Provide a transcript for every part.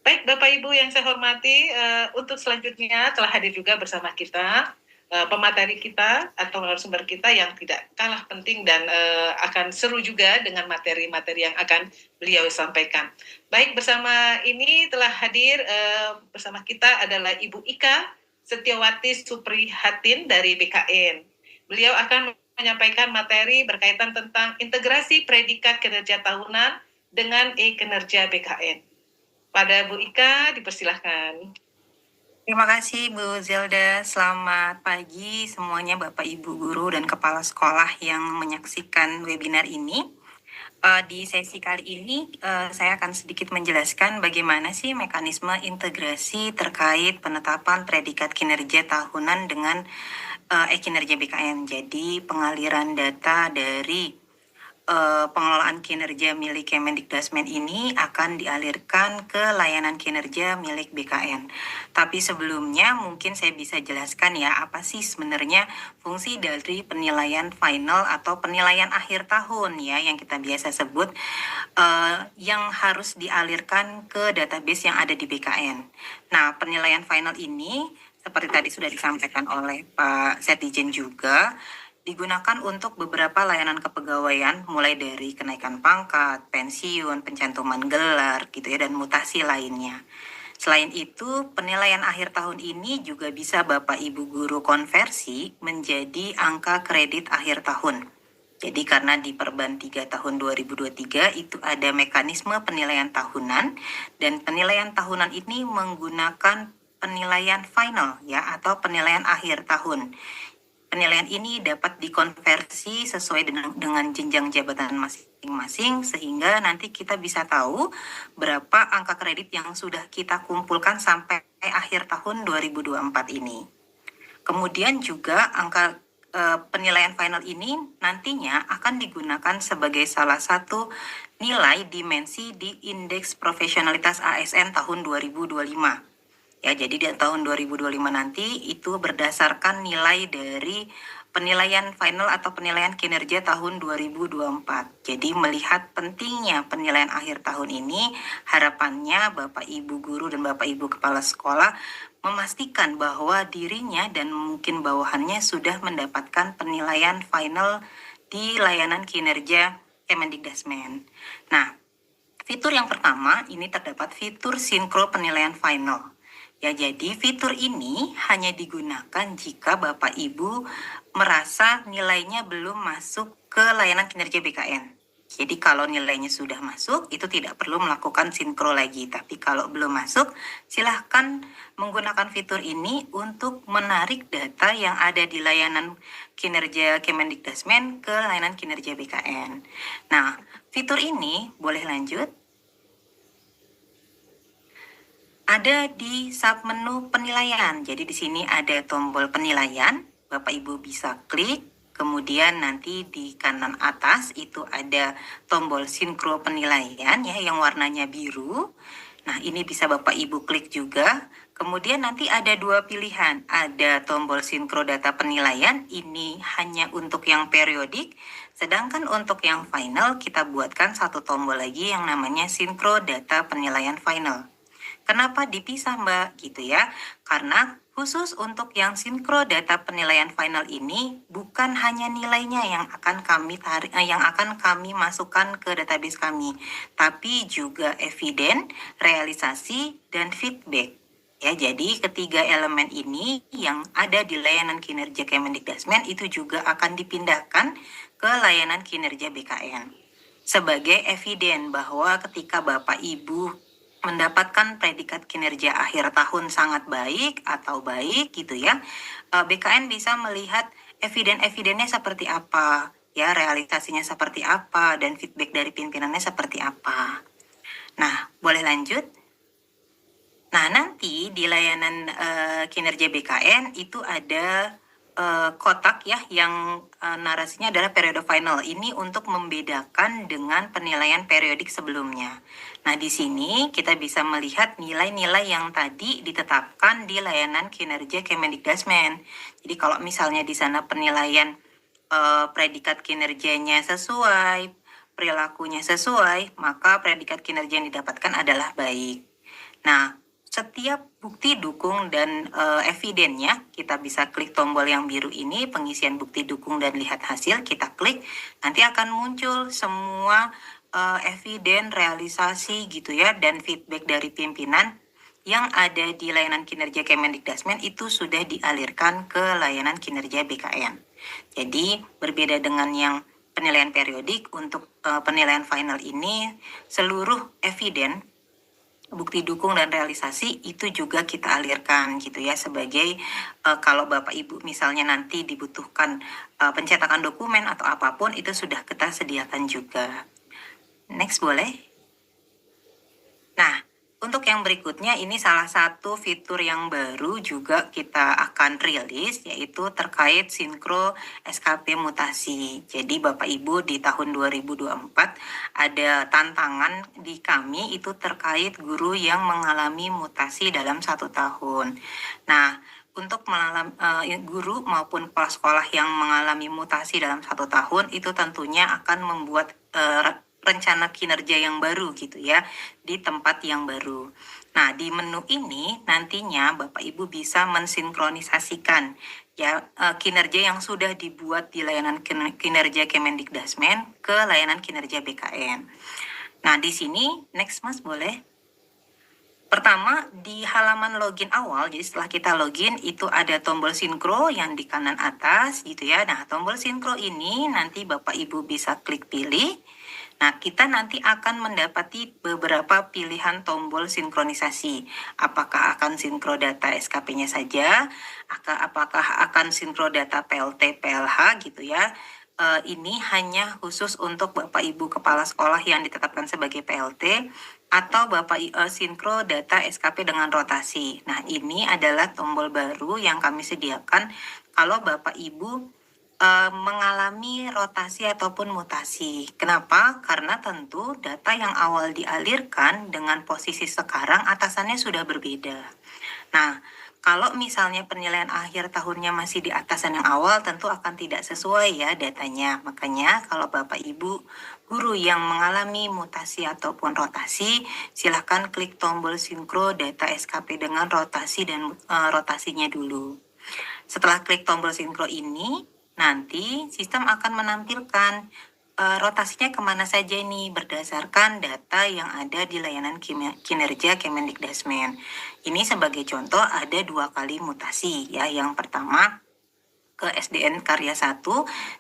Baik, Bapak Ibu yang saya hormati, untuk selanjutnya telah hadir juga bersama kita pemateri kita atau narasumber kita yang tidak kalah penting dan akan seru juga dengan materi-materi yang akan beliau sampaikan. Baik, bersama ini telah hadir bersama kita adalah Ibu Ika Setiawati Suprihatin dari BKN. Beliau akan menyampaikan materi berkaitan tentang integrasi predikat kinerja tahunan dengan e-kinerja BKN. Pada Bu Ika, dipersilahkan. Terima kasih Bu Zelda. Selamat pagi semuanya Bapak Ibu Guru dan Kepala Sekolah yang menyaksikan webinar ini. Di sesi kali ini saya akan sedikit menjelaskan bagaimana sih mekanisme integrasi terkait penetapan predikat kinerja tahunan dengan e-kinerja BKN. Jadi pengaliran data dari pengelolaan kinerja milik Kemendikdasmen ini akan dialirkan ke layanan kinerja milik BKN. Tapi sebelumnya mungkin saya bisa jelaskan ya, apa sih sebenarnya fungsi dari penilaian final atau penilaian akhir tahun ya, yang kita biasa sebut yang harus dialirkan ke database yang ada di BKN. Nah, penilaian final ini seperti tadi sudah disampaikan oleh Pak Setijen juga, digunakan untuk beberapa layanan kepegawaian mulai dari kenaikan pangkat, pensiun, pencantuman gelar gitu ya, dan mutasi lainnya. Selain itu, penilaian akhir tahun ini juga bisa Bapak Ibu Guru konversi menjadi angka kredit akhir tahun. Jadi karena di Perban 3 tahun 2023 itu ada mekanisme penilaian tahunan, dan penilaian tahunan ini menggunakan penilaian final ya, atau penilaian akhir tahun. Penilaian ini dapat dikonversi sesuai dengan jenjang jabatan masing-masing sehingga nanti kita bisa tahu berapa angka kredit yang sudah kita kumpulkan sampai akhir tahun 2024 ini. Kemudian juga angka penilaian final ini nantinya akan digunakan sebagai salah satu nilai dimensi di Indeks Profesionalitas ASN tahun 2025. Ya, jadi di tahun 2025 nanti itu berdasarkan nilai dari penilaian final atau penilaian kinerja tahun 2024. Jadi melihat pentingnya penilaian akhir tahun ini, harapannya Bapak Ibu Guru dan Bapak Ibu Kepala Sekolah memastikan bahwa dirinya dan mungkin bawahannya sudah mendapatkan penilaian final di layanan kinerja Kemendikdasmen. Nah, fitur yang pertama ini terdapat fitur sinkro penilaian final. Ya, jadi fitur ini hanya digunakan jika Bapak Ibu merasa nilainya belum masuk ke layanan kinerja BKN. Jadi kalau nilainya sudah masuk, itu tidak perlu melakukan sinkro lagi. Tapi kalau belum masuk, silahkan menggunakan fitur ini untuk menarik data yang ada di layanan kinerja Kemendikdasmen ke layanan kinerja BKN. Nah, fitur ini boleh lanjut. Ada di submenu penilaian. Jadi di sini ada tombol penilaian. Bapak Ibu bisa klik. Kemudian nanti di kanan atas itu ada tombol sinkro penilaian ya, yang warnanya biru. Nah, ini bisa Bapak Ibu klik juga. Kemudian nanti ada dua pilihan. Ada tombol sinkro data penilaian. Ini hanya untuk yang periodik. Sedangkan untuk yang final kita buatkan satu tombol lagi yang namanya sinkro data penilaian final. Kenapa dipisah Mbak? Gitu ya. Karena khusus untuk yang sinkro data penilaian final ini bukan hanya nilainya yang akan kami masukkan ke database kami, tapi juga eviden, realisasi, dan feedback. Ya, jadi ketiga elemen ini yang ada di layanan kinerja Kemendikdasmen itu juga akan dipindahkan ke layanan kinerja BKN sebagai eviden bahwa ketika Bapak Ibu mendapatkan predikat kinerja akhir tahun sangat baik atau baik gitu ya, BKN bisa melihat eviden-evidennya seperti apa, ya realisasinya seperti apa, dan feedback dari pimpinannya seperti apa. Nah, boleh lanjut? Nah, nanti di layanan kinerja BKN itu ada kotak ya yang narasinya adalah periode final. Ini untuk membedakan dengan penilaian periodik sebelumnya. Nah, di sini kita bisa melihat nilai-nilai yang tadi ditetapkan di layanan kinerja Kemendikdasmen. Jadi kalau misalnya di sana penilaian predikat kinerjanya sesuai, perilakunya sesuai, maka predikat kinerja yang didapatkan adalah baik. Nah, setiap bukti dukung dan evidennya, kita bisa klik tombol yang biru ini, pengisian bukti dukung dan lihat hasil, kita klik, nanti akan muncul semua eviden, realisasi gitu ya, dan feedback dari pimpinan yang ada di layanan kinerja Kemendikdasmen itu sudah dialirkan ke layanan kinerja BKN. Jadi berbeda dengan yang penilaian periodik, untuk penilaian final ini seluruh eviden, bukti dukung dan realisasi itu juga kita alirkan gitu ya, sebagai kalau Bapak Ibu misalnya nanti dibutuhkan pencetakan dokumen atau apapun, itu sudah kita sediakan juga. Next boleh. Nah, untuk yang berikutnya ini salah satu fitur yang baru juga kita akan rilis, yaitu terkait sinkro SKP mutasi. Jadi Bapak Ibu di tahun 2024 ada tantangan di kami itu terkait guru yang mengalami mutasi dalam 1 tahun. Nah, untuk guru maupun kepala sekolah yang mengalami mutasi dalam 1 tahun itu tentunya akan membuat rencana kinerja yang baru gitu ya, di tempat yang baru. Nah, di menu ini nantinya Bapak Ibu bisa mensinkronisasikan ya kinerja yang sudah dibuat di layanan kinerja Kemendikdasmen ke layanan kinerja BKN. Nah, di sini next Mas boleh. Pertama, di halaman login awal, jadi setelah kita login itu ada tombol sinkro yang di kanan atas gitu ya. Nah, tombol sinkro ini nanti Bapak Ibu bisa klik pilih. Nah, kita nanti akan mendapati beberapa pilihan tombol sinkronisasi. Apakah akan sinkro data SKP-nya saja, apakah akan sinkro data PLT, PLH gitu ya. Ini hanya khusus untuk Bapak Ibu kepala sekolah yang ditetapkan sebagai PLT, atau Bapak sinkro data SKP dengan rotasi. Nah, ini adalah tombol baru yang kami sediakan kalau Bapak Ibu mengalami rotasi ataupun mutasi. Kenapa? Karena tentu data yang awal dialirkan dengan posisi sekarang atasannya sudah berbeda. Nah, kalau misalnya penilaian akhir tahunnya masih di atasan yang awal, tentu akan tidak sesuai ya datanya. Makanya kalau Bapak Ibu guru yang mengalami mutasi ataupun rotasi, silahkan klik tombol sinkro data SKP dengan rotasi dan rotasinya dulu. Setelah klik tombol sinkro ini, nanti sistem akan menampilkan rotasinya kemana saja nih berdasarkan data yang ada di layanan kinerja Kemendikdasmen. Ini sebagai contoh ada 2 kali mutasi ya. Yang pertama ke SDN Karya 1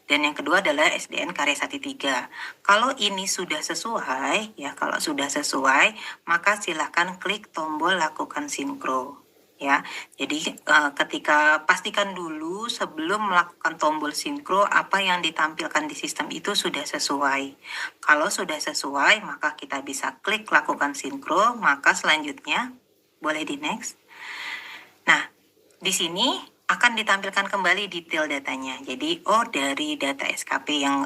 dan yang kedua adalah SDN Karya Sati 3. Kalau ini sudah sesuai ya, kalau sudah sesuai maka silakan klik tombol lakukan sinkro. Ya, jadi ketika pastikan dulu sebelum melakukan tombol sinkro apa yang ditampilkan di sistem itu sudah sesuai. Kalau sudah sesuai maka kita bisa klik lakukan sinkro, maka selanjutnya boleh di next. Nah, di sini akan ditampilkan kembali detail datanya. Jadi, dari data SKP yang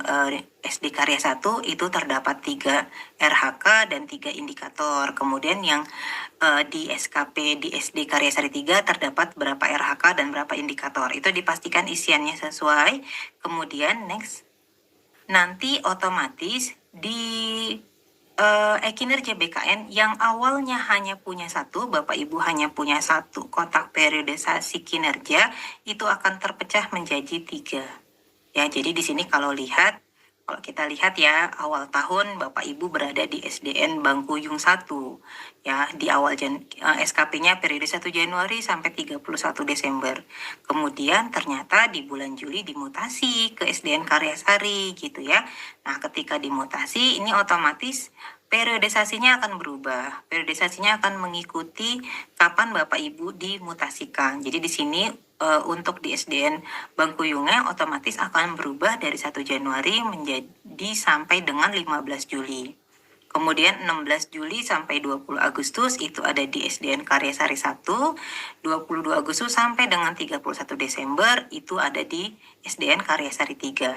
SD Karya 1 itu terdapat 3 RHK dan 3 indikator. Kemudian yang di SKP di SD Karya Sari 3 terdapat berapa RHK dan berapa indikator. Itu dipastikan isiannya sesuai. Kemudian next. Nanti otomatis di kinerja BKN yang awalnya hanya punya 1, Bapak Ibu hanya punya 1 kotak periodisasi kinerja, itu akan terpecah menjadi 3. Ya, jadi di sini kalau kita lihat ya, awal tahun Bapak Ibu berada di SDN Bangkuyung 1. Ya, di awal SKP-nya periode 1 Januari sampai 31 Desember. Kemudian ternyata di bulan Juli dimutasi ke SDN Karyasari gitu ya. Nah, ketika dimutasi ini otomatis periodisasinya akan berubah. Periodisasinya akan mengikuti kapan Bapak Ibu dimutasikan. Jadi di sini untuk di SDN Bangkuyungnya otomatis akan berubah dari 1 Januari menjadi sampai dengan 15 Juli. Kemudian 16 Juli sampai 20 Agustus itu ada di SDN Karyasari 1, 22 Agustus sampai dengan 31 Desember itu ada di SDN Karyasari 3.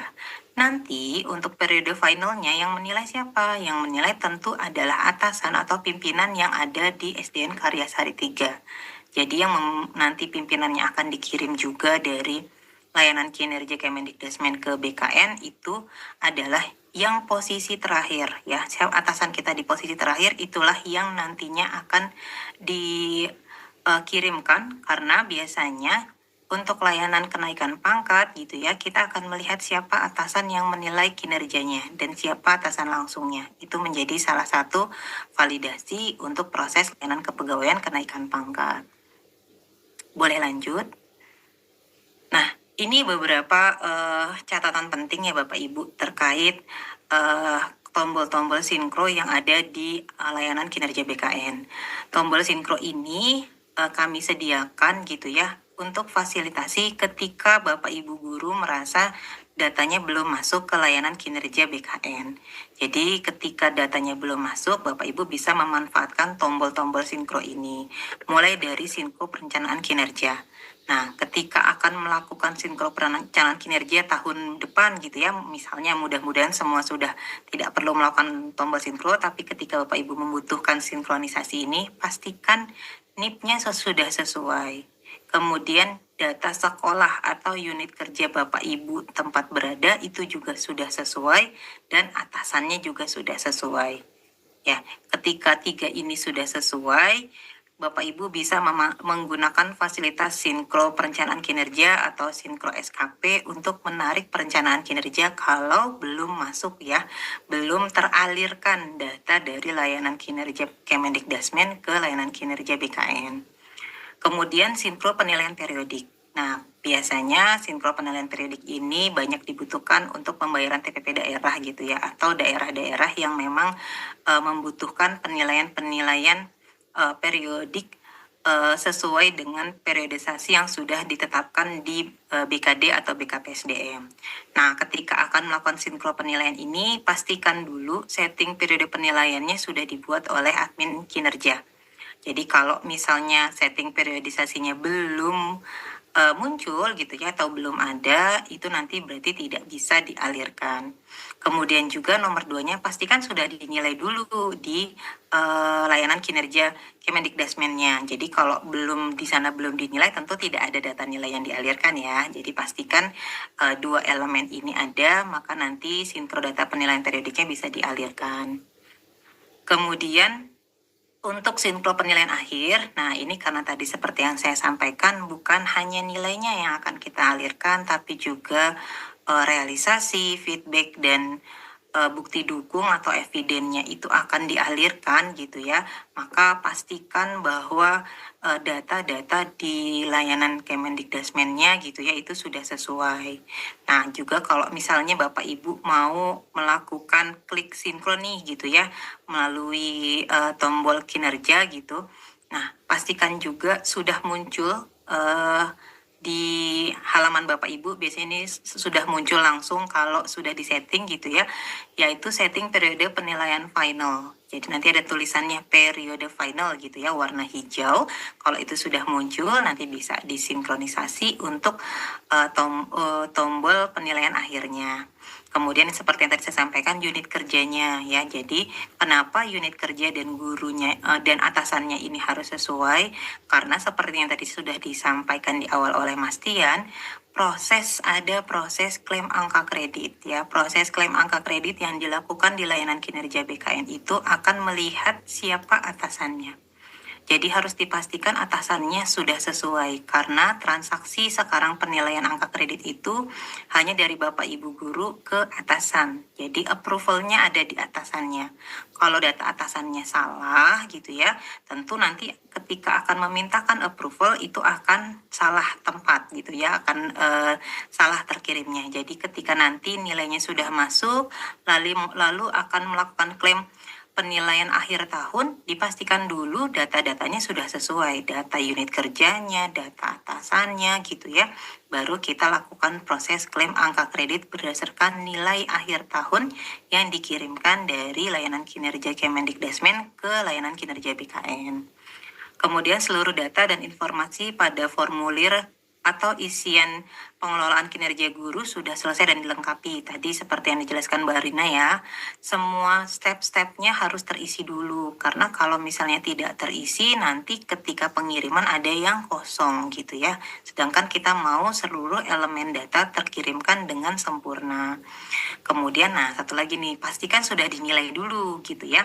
Nanti untuk periode finalnya yang menilai siapa? Yang menilai tentu adalah atasan atau pimpinan yang ada di SDN Karyasari 3. Jadi yang nanti pimpinannya akan dikirim juga dari layanan kinerja Kemendikdasmen ke BKN itu adalah yang posisi terakhir ya, atasan kita di posisi terakhir itulah yang nantinya akan dikirimkan, karena biasanya untuk layanan kenaikan pangkat gitu ya, kita akan melihat siapa atasan yang menilai kinerjanya dan siapa atasan langsungnya. Itu menjadi salah satu validasi untuk proses layanan kepegawaian kenaikan pangkat. Boleh lanjut? Nah, ini beberapa catatan penting ya Bapak Ibu terkait tombol-tombol sinkro yang ada di layanan kinerja BKN. Tombol sinkro ini kami sediakan gitu ya untuk fasilitasi ketika Bapak Ibu guru merasa datanya belum masuk ke layanan kinerja BKN. Jadi ketika datanya belum masuk, Bapak Ibu bisa memanfaatkan tombol-tombol sinkro ini. Mulai dari sinkro perencanaan kinerja. Nah, ketika akan melakukan sinkro perencanaan kinerja tahun depan gitu ya, misalnya mudah-mudahan semua sudah tidak perlu melakukan tombol sinkro, tapi ketika Bapak Ibu membutuhkan sinkronisasi ini, pastikan NIP-nya sudah sesuai. Kemudian data sekolah atau unit kerja Bapak Ibu tempat berada itu juga sudah sesuai dan atasannya juga sudah sesuai. Ya, ketika 3 ini sudah sesuai, Bapak Ibu bisa menggunakan fasilitas sinkro perencanaan kinerja atau sinkro SKP untuk menarik perencanaan kinerja kalau belum masuk ya, belum teralirkan data dari layanan kinerja Kemendikdasmen ke layanan kinerja BKN. Kemudian sinkro penilaian periodik. Nah, biasanya sinkro penilaian periodik ini banyak dibutuhkan untuk pembayaran TPP daerah gitu ya, atau daerah-daerah yang memang membutuhkan penilaian-penilaian periodik sesuai dengan periodisasi yang sudah ditetapkan di BKD atau BKPSDM. Nah, ketika akan melakukan sinkro penilaian ini, pastikan dulu setting periode penilaiannya sudah dibuat oleh admin kinerja. Jadi kalau misalnya setting periodisasinya belum muncul gitu ya, atau belum ada, itu nanti berarti tidak bisa dialirkan. Kemudian juga nomor 2-nya pastikan sudah dinilai dulu di layanan kinerja Kemendikdasmennya. Jadi kalau belum di sana belum dinilai, tentu tidak ada data nilai yang dialirkan ya. Jadi pastikan 2 elemen ini ada, maka nanti sinkro data penilaian periodiknya bisa dialirkan. Kemudian untuk sinkro penilaian akhir, nah ini karena tadi seperti yang saya sampaikan, bukan hanya nilainya yang akan kita alirkan, tapi juga realisasi, feedback, dan bukti dukung atau evidennya itu akan dialirkan gitu ya. Maka pastikan bahwa data-data di layanan Kemendikdasmennya gitu ya itu sudah sesuai. Nah, juga kalau misalnya Bapak Ibu mau melakukan klik sinkron nih gitu ya melalui tombol kinerja gitu. Nah, pastikan juga sudah muncul di halaman Bapak Ibu, biasanya ini sudah muncul langsung kalau sudah disetting gitu ya, yaitu setting periode penilaian final. Jadi nanti ada tulisannya periode final gitu ya, warna hijau. Kalau itu sudah muncul, nanti bisa disinkronisasi untuk tombol penilaian akhirnya. Kemudian seperti yang tadi saya sampaikan, unit kerjanya ya. Jadi kenapa unit kerja dan gurunya dan atasannya ini harus sesuai? Karena seperti yang tadi sudah disampaikan di awal oleh Mas Tian, ada proses klaim angka kredit ya. Proses klaim angka kredit yang dilakukan di layanan kinerja BKN itu akan melihat siapa atasannya. Jadi harus dipastikan atasannya sudah sesuai, karena transaksi sekarang penilaian angka kredit itu hanya dari Bapak Ibu guru ke atasan. Jadi approvalnya ada di atasannya. Kalau data atasannya salah gitu ya, tentu nanti ketika akan memintakan approval itu akan salah tempat gitu ya, akan salah terkirimnya. Jadi ketika nanti nilainya sudah masuk, lalu akan melakukan klaim penilaian akhir tahun, dipastikan dulu data-datanya sudah sesuai, data unit kerjanya, data atasannya gitu ya. Baru kita lakukan proses klaim angka kredit berdasarkan nilai akhir tahun yang dikirimkan dari layanan kinerja Kemendikdasmen ke layanan kinerja BKN. Kemudian seluruh data dan informasi pada formulir atau isian pengelolaan kinerja guru sudah selesai dan dilengkapi. Tadi seperti yang dijelaskan Mbak Rina ya, semua step-stepnya harus terisi dulu. Karena kalau misalnya tidak terisi, nanti ketika pengiriman ada yang kosong gitu ya. Sedangkan kita mau seluruh elemen data terkirimkan dengan sempurna. Kemudian, nah satu lagi nih, pastikan sudah dinilai dulu gitu ya.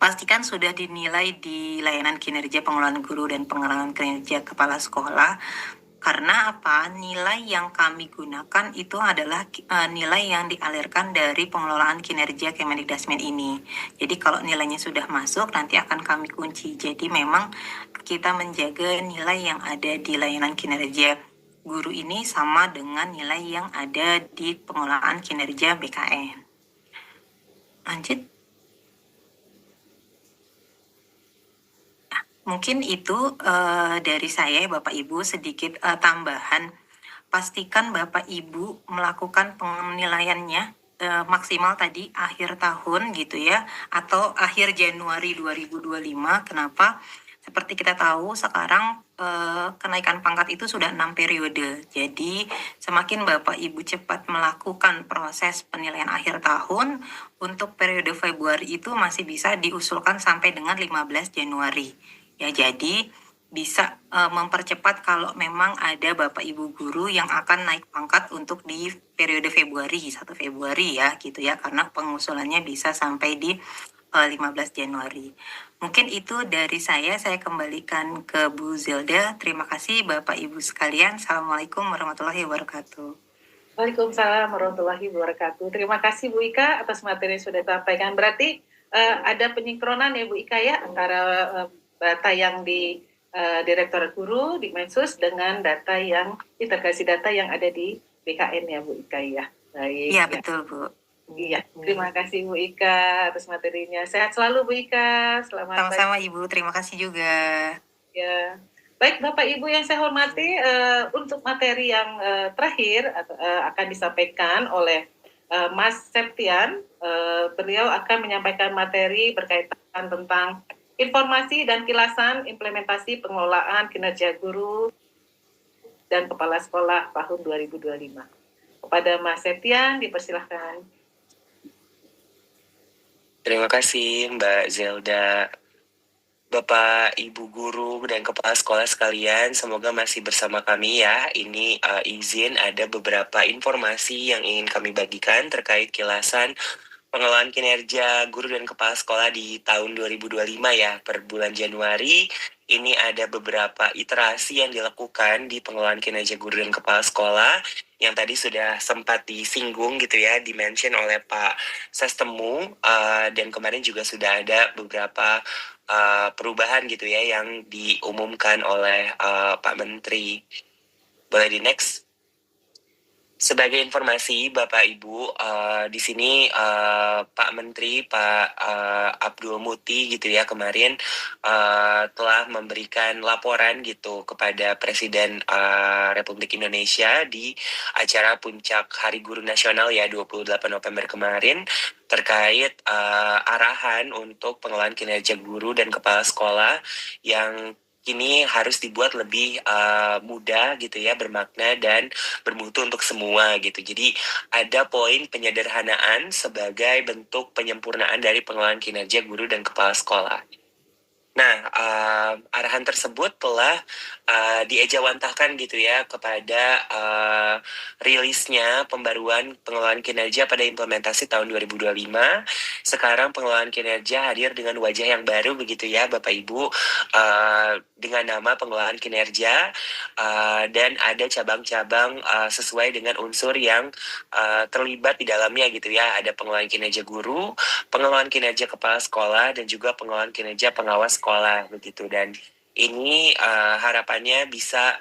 Pastikan sudah dinilai di layanan kinerja pengelolaan guru dan pengelolaan kinerja kepala sekolah. Karena apa? Nilai yang kami gunakan itu adalah nilai yang dialirkan dari pengelolaan kinerja Kemendikdasmen ini. Jadi kalau nilainya sudah masuk, nanti akan kami kunci. Jadi memang kita menjaga nilai yang ada di layanan kinerja guru ini sama dengan nilai yang ada di pengelolaan kinerja BKN. Lanjut. Mungkin itu dari saya, Bapak Ibu, sedikit tambahan. Pastikan Bapak Ibu melakukan penilaiannya maksimal tadi akhir tahun gitu ya, atau akhir Januari 2025. Kenapa? Seperti kita tahu sekarang kenaikan pangkat itu sudah 6 periode. Jadi semakin Bapak Ibu cepat melakukan proses penilaian akhir tahun, untuk periode Februari itu masih bisa diusulkan sampai dengan 15 Januari. Ya, jadi bisa mempercepat kalau memang ada Bapak Ibu guru yang akan naik pangkat untuk di periode Februari, 1 Februari ya gitu ya, karena pengusulannya bisa sampai di 15 Januari. Mungkin itu dari saya kembalikan ke Bu Zelda. Terima kasih Bapak Ibu sekalian. Assalamualaikum warahmatullahi wabarakatuh. Waalaikumsalam warahmatullahi wabarakatuh. Terima kasih Bu Ika atas materi yang sudah disampaikan. Berarti ada penyinkronan ya Bu Ika ya antara data yang di Direktorat Guru di Mensus dengan data yang integrasi data yang ada di BKN ya Bu Ika ya. Baik. Iya betul Bu. Iya, terima kasih Bu Ika atas materinya. Sehat selalu Bu Ika. Selamat Sama-sama Ibu, terima kasih juga. Ya. Baik Bapak Ibu yang saya hormati, untuk materi yang terakhir akan disampaikan oleh Mas Septian. Beliau akan menyampaikan materi berkaitan tentang informasi dan kilasan implementasi pengelolaan kinerja guru dan kepala sekolah tahun 2025. Kepada Mas Septian, dipersilahkan. Terima kasih Mbak Zelda. Bapak, Ibu guru, dan kepala sekolah sekalian, semoga masih bersama kami ya. Ini izin ada beberapa informasi yang ingin kami bagikan terkait kilasan pengelolaan kinerja guru dan kepala sekolah di tahun 2025 ya. Per bulan Januari, ini ada beberapa iterasi yang dilakukan di pengelolaan kinerja guru dan kepala sekolah yang tadi sudah sempat disinggung gitu ya, dimention oleh Pak Sestemu, dan kemarin juga sudah ada beberapa perubahan gitu ya yang diumumkan oleh Pak Menteri. Boleh di next? Sebagai informasi Bapak Ibu, di sini Pak Menteri Pak Abdul Muti gitu ya kemarin telah memberikan laporan gitu kepada Presiden Republik Indonesia di acara Puncak Hari Guru Nasional ya 28 November kemarin terkait arahan untuk pengelolaan kinerja guru dan kepala sekolah yang kini harus dibuat lebih mudah gitu ya, bermakna dan bermutu untuk semua gitu. Jadi ada poin penyederhanaan sebagai bentuk penyempurnaan dari pengelolaan kinerja guru dan kepala sekolah. Nah, arahan tersebut telah diejawantahkan gitu ya kepada rilisnya pembaruan pengelolaan kinerja pada implementasi tahun 2025. Sekarang pengelolaan kinerja hadir dengan wajah yang baru begitu ya Bapak Ibu, dengan nama pengelolaan kinerja, dan ada cabang-cabang sesuai dengan unsur yang terlibat di dalamnya gitu ya. Ada pengelolaan kinerja guru, pengelolaan kinerja kepala sekolah, dan juga pengelolaan kinerja pengawas sekolah begitu. Dan ini harapannya bisa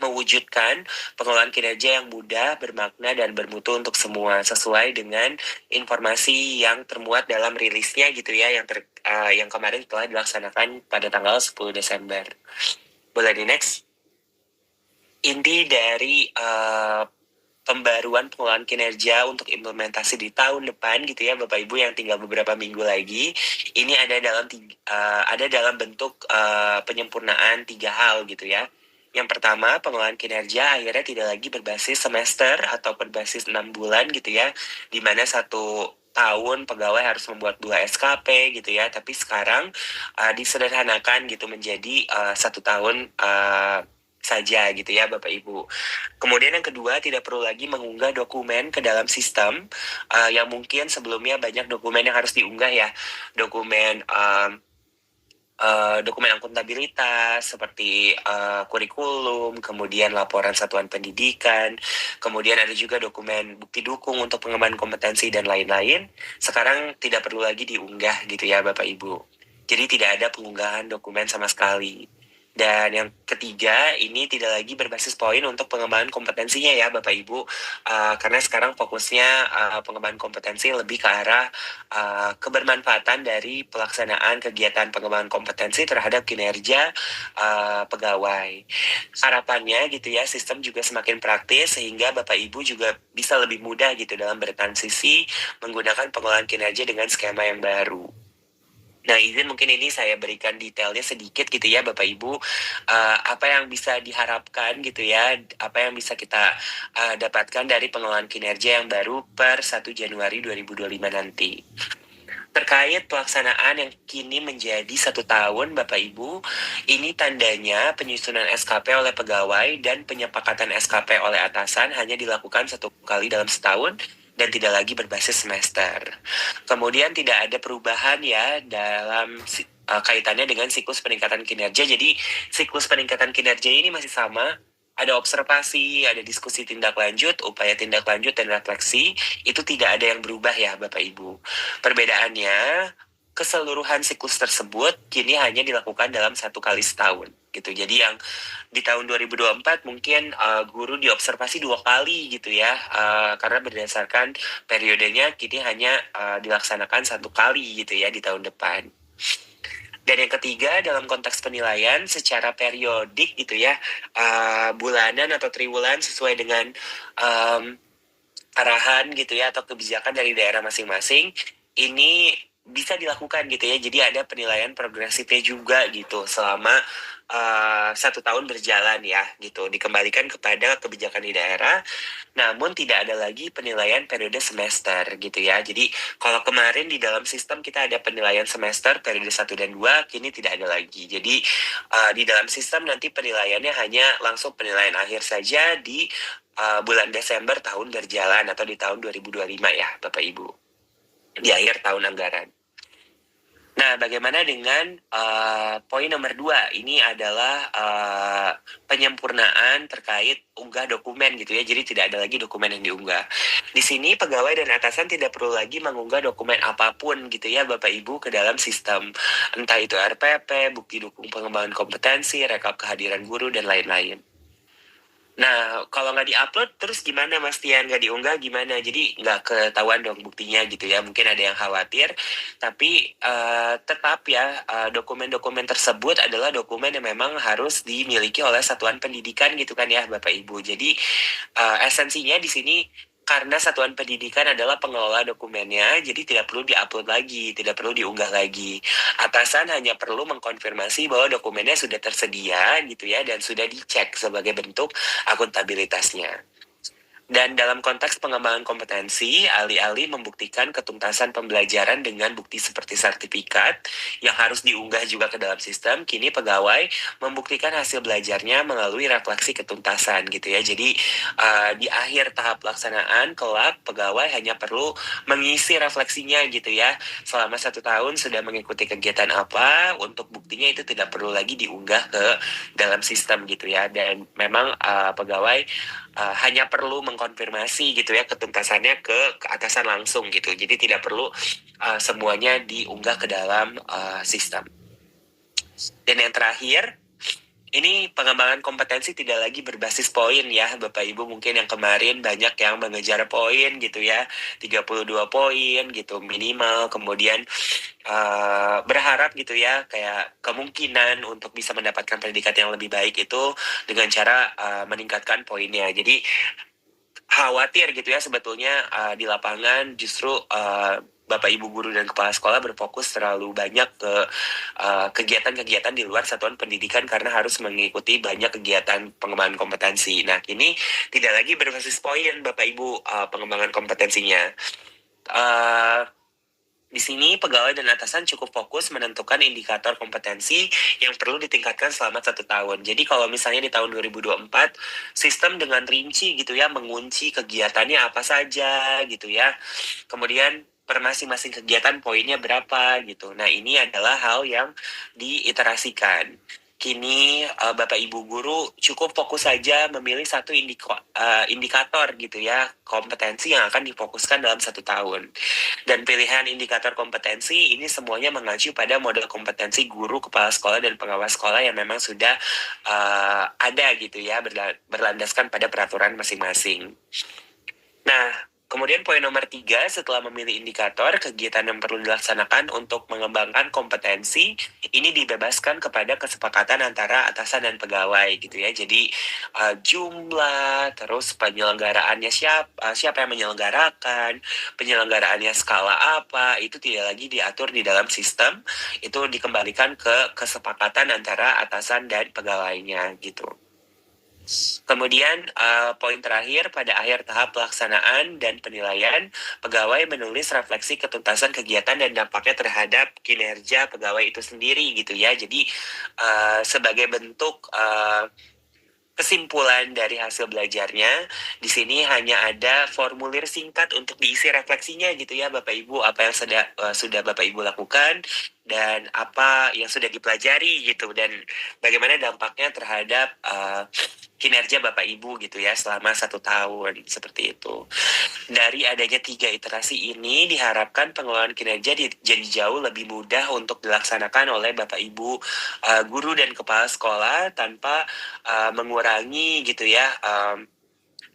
mewujudkan pengelolaan kinerja yang mudah, bermakna, dan bermutu untuk semua sesuai dengan informasi yang termuat dalam rilisnya gitu ya, yang kemarin telah dilaksanakan pada tanggal 10 Desember. Boleh di next? Inti dari pembaruan pengelolaan kinerja untuk implementasi di tahun depan gitu ya Bapak Ibu yang tinggal beberapa minggu lagi, ini ada dalam bentuk penyempurnaan 3 hal gitu ya. Yang pertama, pengelolaan kinerja akhirnya tidak lagi berbasis semester atau berbasis 6 bulan gitu ya, di mana 1 tahun pegawai harus membuat 2 SKP gitu ya, tapi sekarang disederhanakan gitu menjadi 1 tahun saja gitu ya Bapak Ibu. Kemudian yang kedua, tidak perlu lagi mengunggah dokumen ke dalam sistem yang mungkin sebelumnya banyak dokumen yang harus diunggah ya, dokumen dokumen akuntabilitas seperti kurikulum, kemudian laporan satuan pendidikan, kemudian ada juga dokumen bukti dukung untuk pengembangan kompetensi dan lain-lain. Sekarang tidak perlu lagi diunggah gitu ya Bapak Ibu. Jadi tidak ada pengunggahan dokumen sama sekali. Dan yang ketiga, ini tidak lagi berbasis poin untuk pengembangan kompetensinya ya Bapak Ibu, karena sekarang fokusnya pengembangan kompetensi lebih ke arah kebermanfaatan dari pelaksanaan kegiatan pengembangan kompetensi terhadap kinerja pegawai. Harapannya gitu ya, sistem juga semakin praktis sehingga Bapak Ibu juga bisa lebih mudah gitu dalam bertransisi menggunakan pengelolaan kinerja dengan skema yang baru. Nah, izin mungkin ini saya berikan detailnya sedikit gitu ya Bapak Ibu, apa yang bisa diharapkan gitu ya, apa yang bisa kita dapatkan dari pengelolaan kinerja yang baru per 1 Januari 2025 nanti. Terkait pelaksanaan yang kini menjadi 1 tahun Bapak Ibu, ini tandanya penyusunan SKP oleh pegawai dan penyepakatan SKP oleh atasan hanya dilakukan 1 kali dalam setahun dan tidak lagi berbasis semester. Kemudian tidak ada perubahan ya dalam kaitannya dengan siklus peningkatan kinerja. Jadi siklus peningkatan kinerja ini masih sama. Ada observasi, ada diskusi tindak lanjut, upaya tindak lanjut, dan refleksi. Itu tidak ada yang berubah ya Bapak Ibu. Perbedaannya, keseluruhan siklus tersebut kini hanya dilakukan dalam 1 kali setahun gitu. Jadi yang di tahun 2024 mungkin guru diobservasi 2 kali gitu ya, karena berdasarkan periodenya kini hanya dilaksanakan 1 kali gitu ya di tahun depan. Dan yang ketiga, dalam konteks penilaian secara periodik gitu ya, bulanan atau triwulan sesuai dengan arahan gitu ya atau kebijakan dari daerah masing-masing, ini bisa dilakukan gitu ya. Jadi ada penilaian progresifnya juga gitu selama 1 tahun berjalan ya gitu, dikembalikan kepada kebijakan di daerah. Namun tidak ada lagi penilaian periode semester gitu ya. Jadi kalau kemarin di dalam sistem kita ada penilaian semester periode 1 dan 2, kini tidak ada lagi. Jadi di dalam sistem nanti penilaiannya hanya langsung penilaian akhir saja di bulan Desember tahun berjalan atau di tahun 2025 ya Bapak Ibu, di akhir tahun anggaran. Nah, bagaimana dengan poin nomor 2? Ini adalah penyempurnaan terkait unggah dokumen gitu ya. Jadi tidak ada lagi dokumen yang diunggah. Di sini pegawai dan atasan tidak perlu lagi mengunggah dokumen apapun gitu ya Bapak Ibu ke dalam sistem. Entah itu RPP, bukti dukung pengembangan kompetensi, rekap kehadiran guru, dan lain-lain. Nah, kalau nggak diupload, terus gimana Mas Tian? Nggak diunggah gimana? Jadi nggak ketahuan dong buktinya gitu ya. Mungkin ada yang khawatir, tapi tetap ya, dokumen-dokumen tersebut adalah dokumen yang memang harus dimiliki oleh satuan pendidikan gitu kan ya Bapak Ibu. Jadi esensinya di sini, karena satuan pendidikan adalah pengelola dokumennya, jadi tidak perlu diupload lagi, tidak perlu diunggah lagi. Atasan hanya perlu mengkonfirmasi bahwa dokumennya sudah tersedia gitu ya, dan sudah dicek sebagai bentuk akuntabilitasnya. Dan dalam konteks pengembangan kompetensi, alih-alih membuktikan ketuntasan pembelajaran dengan bukti seperti sertifikat yang harus diunggah juga ke dalam sistem, kini pegawai membuktikan hasil belajarnya melalui refleksi ketuntasan gitu ya. Jadi di akhir tahap pelaksanaan kelak, pegawai hanya perlu mengisi refleksinya gitu ya. Selama 1 tahun sudah mengikuti kegiatan apa, untuk buktinya itu tidak perlu lagi diunggah ke dalam sistem gitu ya. Dan memang pegawai hanya perlu mengkonfirmasi gitu ya ketuntasannya ke atasan langsung gitu. Jadi tidak perlu semuanya diunggah ke dalam sistem. Dan yang terakhir, ini pengembangan kompetensi tidak lagi berbasis poin ya Bapak Ibu. Mungkin yang kemarin banyak yang mengejar poin gitu ya, 32 poin gitu minimal. Kemudian berharap gitu ya, kayak kemungkinan untuk bisa mendapatkan predikat yang lebih baik itu dengan cara meningkatkan poinnya. Jadi khawatir gitu ya sebetulnya di lapangan justru Bapak Ibu guru dan kepala sekolah berfokus terlalu banyak ke kegiatan-kegiatan di luar satuan pendidikan karena harus mengikuti banyak kegiatan pengembangan kompetensi. Nah, kini tidak lagi berbasis poin Bapak Ibu pengembangan kompetensinya. Di sini pegawai dan atasan cukup fokus menentukan indikator kompetensi yang perlu ditingkatkan selama 1 tahun. Jadi kalau misalnya di tahun 2024 sistem dengan rinci gitu ya, mengunci kegiatannya apa saja gitu ya. Kemudian per masing-masing kegiatan poinnya berapa gitu. Nah, ini adalah hal yang diiterasikan. Kini Bapak Ibu guru cukup fokus saja memilih satu indikator gitu ya, kompetensi yang akan difokuskan dalam 1 tahun. Dan pilihan indikator kompetensi ini semuanya mengacu pada model kompetensi guru, kepala sekolah, dan pengawas sekolah yang memang sudah ada gitu ya, berlandaskan pada peraturan masing-masing. Nah, kemudian poin nomor 3, setelah memilih indikator, kegiatan yang perlu dilaksanakan untuk mengembangkan kompetensi, ini dibebaskan kepada kesepakatan antara atasan dan pegawai gitu ya. Jadi jumlah, terus penyelenggaraannya siapa yang menyelenggarakan, penyelenggaraannya skala apa, itu tidak lagi diatur di dalam sistem, itu dikembalikan ke kesepakatan antara atasan dan pegawainya gitu. Kemudian poin terakhir, pada akhir tahap pelaksanaan dan penilaian, pegawai menulis refleksi ketuntasan kegiatan dan dampaknya terhadap kinerja pegawai itu sendiri gitu ya. Jadi sebagai bentuk kesimpulan dari hasil belajarnya, di sini hanya ada formulir singkat untuk diisi refleksinya gitu ya Bapak Ibu, apa yang sudah Bapak Ibu lakukan dan apa yang sudah dipelajari gitu, dan bagaimana dampaknya terhadap kinerja Bapak Ibu gitu ya selama 1 tahun, seperti itu. Dari adanya 3 iterasi ini diharapkan pengelolaan kinerja jadi jauh lebih mudah untuk dilaksanakan oleh Bapak Ibu guru dan kepala sekolah tanpa mengurangi gitu ya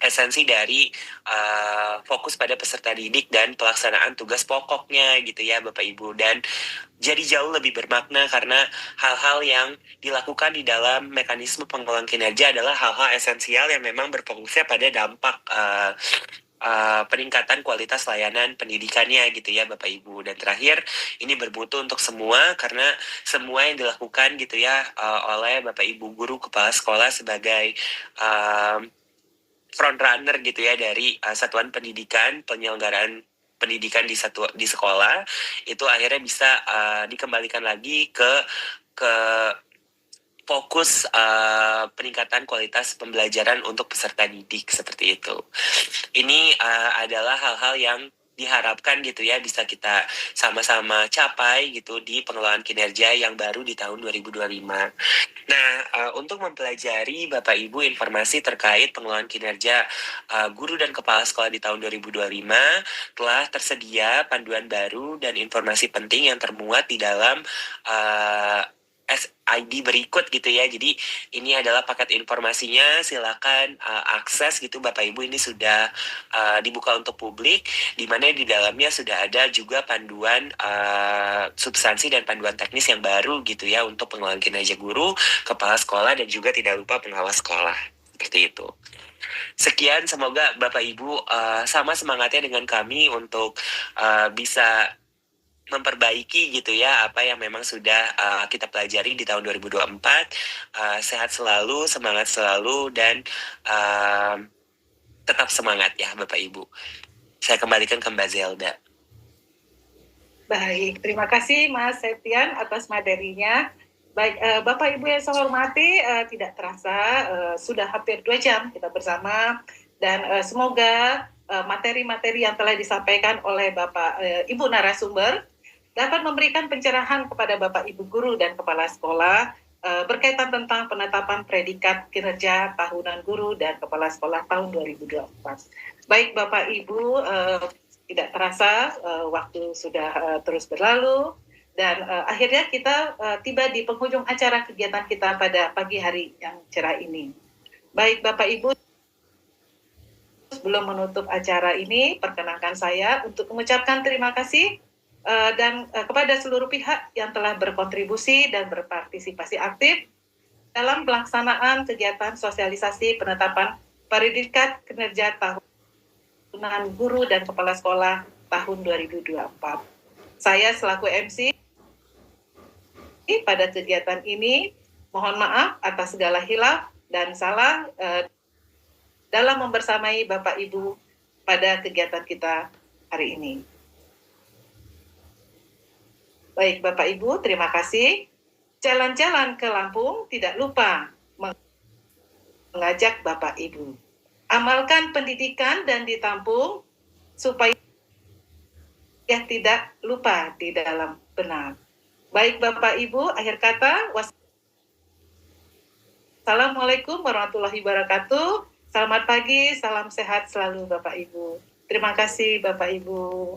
esensi dari fokus pada peserta didik dan pelaksanaan tugas pokoknya gitu ya Bapak Ibu, dan jadi jauh lebih bermakna karena hal-hal yang dilakukan di dalam mekanisme pengelolaan kinerja adalah hal-hal esensial yang memang berfokusnya pada dampak peningkatan kualitas layanan pendidikannya gitu ya Bapak Ibu. Dan terakhir, ini bermutu untuk semua karena semua yang dilakukan gitu ya oleh Bapak Ibu guru kepala sekolah sebagai front runner gitu ya dari satuan pendidikan, penyelenggaraan pendidikan di sekolah, itu akhirnya bisa dikembalikan lagi ke fokus peningkatan kualitas pembelajaran untuk peserta didik, seperti itu. Ini adalah hal-hal yang diharapkan gitu ya bisa kita sama-sama capai gitu di pengelolaan kinerja yang baru di tahun 2025. Nah, untuk mempelajari Bapak Ibu informasi terkait pengelolaan kinerja guru dan kepala sekolah di tahun 2025, telah tersedia panduan baru dan informasi penting yang termuat di dalam SID berikut gitu ya. Jadi ini adalah paket informasinya, silakan akses gitu Bapak Ibu. Ini sudah dibuka untuk publik, di mana di dalamnya sudah ada juga panduan substansi dan panduan teknis yang baru gitu ya untuk pengelolaan kinerja guru, kepala sekolah, dan juga tidak lupa pengawas sekolah. Seperti itu. Sekian, semoga Bapak Ibu sama semangatnya dengan kami untuk bisa memperbaiki gitu ya apa yang memang sudah kita pelajari di tahun 2024. Sehat selalu, semangat selalu, dan tetap semangat ya Bapak Ibu. Saya kembalikan ke Mbak Zelda. Baik, terima kasih Mas Septian atas materinya. Baik, Bapak Ibu yang saya hormati, tidak terasa sudah hampir 2 jam kita bersama, dan semoga materi-materi yang telah disampaikan oleh Bapak Ibu narasumber dapat memberikan pencerahan kepada Bapak Ibu guru dan kepala sekolah berkaitan tentang penetapan predikat kinerja tahunan guru dan kepala sekolah tahun 2024. Baik Bapak Ibu, tidak terasa waktu sudah terus berlalu, dan akhirnya kita tiba di penghujung acara kegiatan kita pada pagi hari yang cerah ini. Baik Bapak Ibu, sebelum menutup acara ini, perkenankan saya untuk mengucapkan terima kasih dan kepada seluruh pihak yang telah berkontribusi dan berpartisipasi aktif dalam pelaksanaan kegiatan sosialisasi penetapan predikat kinerja tahunan guru dan kepala sekolah tahun 2024. Saya selaku MC pada kegiatan ini mohon maaf atas segala hilaf dan salah dalam membersamai Bapak Ibu pada kegiatan kita hari ini. Baik Bapak Ibu, terima kasih. Jalan-jalan ke Lampung tidak lupa mengajak Bapak Ibu. Amalkan pendidikan dan ditampung supaya tidak lupa di dalam benar. Baik Bapak Ibu, akhir kata, wassalamualaikum warahmatullahi wabarakatuh. Selamat pagi, salam sehat selalu Bapak Ibu. Terima kasih Bapak Ibu.